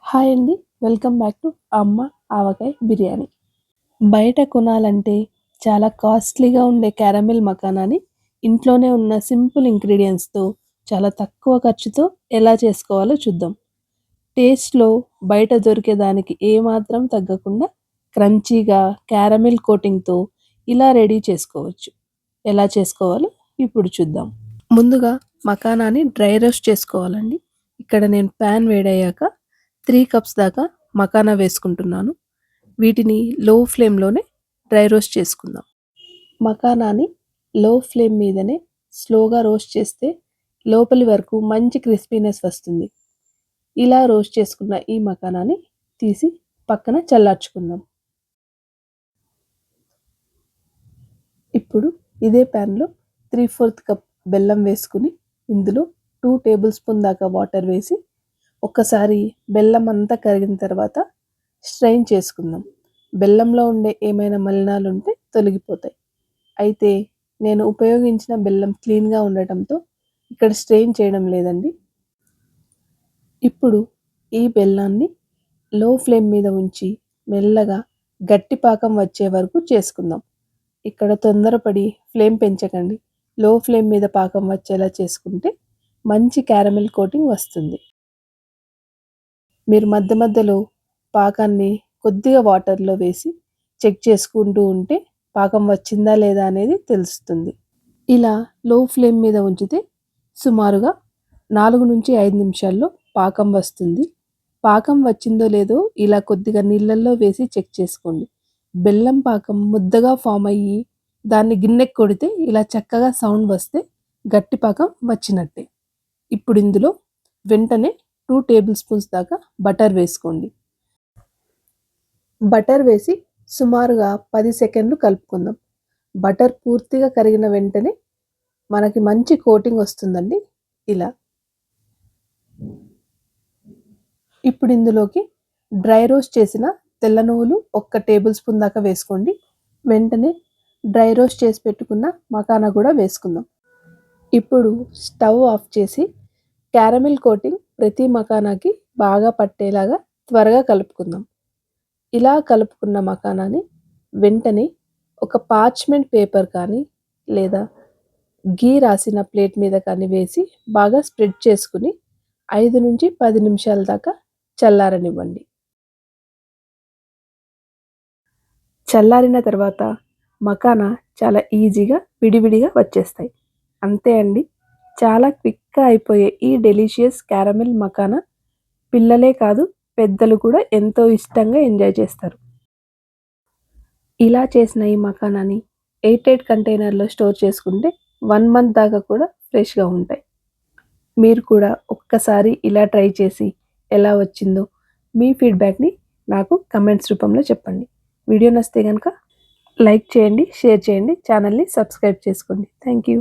Hi అండి. Welcome back to అమ్మ ఆవకాయ బిర్యానీ. బయట కొనాలంటే చాలా కాస్ట్‌లీగా ఉండే క్యారమెల్ మకానాని ఇంట్లోనే ఉన్న సింపుల్ ఇంగ్రీడియెంట్స్‌తో చాలా తక్కువ ఖర్చుతో ఎలా చేసుకోవాలో చూద్దాం. టేస్ట్‌లో బయట దొరికే దానికి ఏమాత్రం తగ్గకుండా క్రంచీగా క్యారమెల్ కోటింగ్‌తో ఇలా రెడీ చేసుకోవచ్చు. ఎలా చేసుకోవాలో ఇప్పుడు చూద్దాం. ముందుగా మకానాని డ్రై రోస్ట్ చేసుకోవాలండి. ఇక్కడ నేను ప్యాన్ వేడయ్యాక 3 కప్స్ దాకా మకానా వేసుకుంటున్నాను. వీటిని లో ఫ్లేమ్‌లోనే డ్రై రోస్ట్ చేసుకుందాం. మకానాని లో ఫ్లేమ్ మీదనే స్లోగా రోస్ట్ చేస్తే లోపలి వరకు మంచి క్రిస్పీనెస్ వస్తుంది. ఇలా రోస్ట్ చేసుకున్న ఈ మకానాని తీసి పక్కన చల్లార్చుకుందాం. ఇప్పుడు ఇదే ప్యాన్‌లో 3/4 కప్ బెల్లం వేసుకుని ఇందులో 2 టేబుల్ స్పూన్ దాకా వాటర్ వేసి ఒక్కసారి బెల్లం అంతా కరిగిన తర్వాత స్ట్రెయిన్ చేసుకుందాం. బెల్లంలో ఉండే ఏమైనా మలినాలు ఉంటే తొలగిపోతాయి. అయితే నేను ఉపయోగించిన బెల్లం క్లీన్‌గా ఉండటంతో ఇక్కడ స్ట్రెయిన్ చేయడం లేదండి. ఇప్పుడు ఈ బెల్లాన్ని లో ఫ్లేమ్ మీద ఉంచి మెల్లగా గట్టి పాకం వచ్చే వరకు చేసుకుందాం. ఇక్కడ తొందరపడి ఫ్లేమ్ పెంచకండి. లో ఫ్లేమ్ మీద పాకం వచ్చేలా చేసుకుంటే మంచి క్యారమెల్ కోటింగ్ వస్తుంది. మీరు మధ్య మధ్యలో పాకాన్ని కొద్దిగా వాటర్‌లో వేసి చెక్ చేసుకుంటూ ఉంటే పాకం వచ్చిందా లేదా అనేది తెలుస్తుంది. ఇలా లో ఫ్లేమ్ మీద ఉంచితే సుమారుగా 4-5 నిమిషాల్లో పాకం వస్తుంది. పాకం వచ్చిందో లేదో ఇలా కొద్దిగా నీళ్ళల్లో వేసి చెక్ చేసుకోండి. బెల్లం పాకం ముద్దగా ఫామ్ అయ్యి దాన్ని గిన్నెకి కొడితే ఇలా చక్కగా సౌండ్ వస్తే గట్టి పాకం వచ్చినట్టే. ఇప్పుడు ఇందులో వెంటనే 2 టేబుల్ స్పూన్స్ దాకా బటర్ వేసుకోండి. బటర్ వేసి సుమారుగా 10 సెకండ్లు కలుపుకుందాం. బటర్ పూర్తిగా కరిగిన వెంటనే మనకి మంచి కోటింగ్ వస్తుందండి ఇలా. ఇప్పుడు ఇందులోకి డ్రై రోస్ట్ చేసిన తెల్ల నువ్వులు 1 టేబుల్ స్పూన్ దాకా వేసుకోండి. వెంటనే డ్రై రోస్ట్ చేసి పెట్టుకున్న మకానా కూడా వేసుకుందాం. ఇప్పుడు స్టవ్ ఆఫ్ చేసి క్యారమెల్ కోటింగ్ ప్రతి మకానాకి బాగా పట్టేలాగా త్వరగా కలుపుకుందాం. ఇలా కలుపుకున్న మకానాని వెంటనే ఒక పార్చ్మెంట్ పేపర్ కానీ లేదా ఘీ రాసిన ప్లేట్ మీద కానీ వేసి బాగా స్ప్రెడ్ చేసుకుని 5-10 నిమిషాల దాకా చల్లారనివ్వండి. చల్లారిన తర్వాత మకానా చాలా ఈజీగా విడివిడిగా వచ్చేస్తాయి. అంతే అండి. చాలా క్విక్‌గా అయిపోయే ఈ డెలీషియస్ క్యారమెల్ మకానా పిల్లలే కాదు పెద్దలు కూడా ఎంతో ఇష్టంగా ఎంజాయ్ చేస్తారు. ఇలా చేసిన ఈ మకానాని ఎయిర్ టైట్ కంటైనర్‌లో స్టోర్ చేసుకుంటే 1 మంత్ దాకా కూడా ఫ్రెష్‌గా ఉంటాయి. మీరు కూడా ఒక్కసారి ఇలా ట్రై చేసి ఎలా వచ్చిందో మీ ఫీడ్‌బ్యాక్‌ని నాకు కమెంట్స్ రూపంలో చెప్పండి. వీడియో నచ్చితే గనుక లైక్ చేయండి, షేర్ చేయండి, ఛానల్‌ని సబ్స్క్రైబ్ చేసుకోండి. Thank you.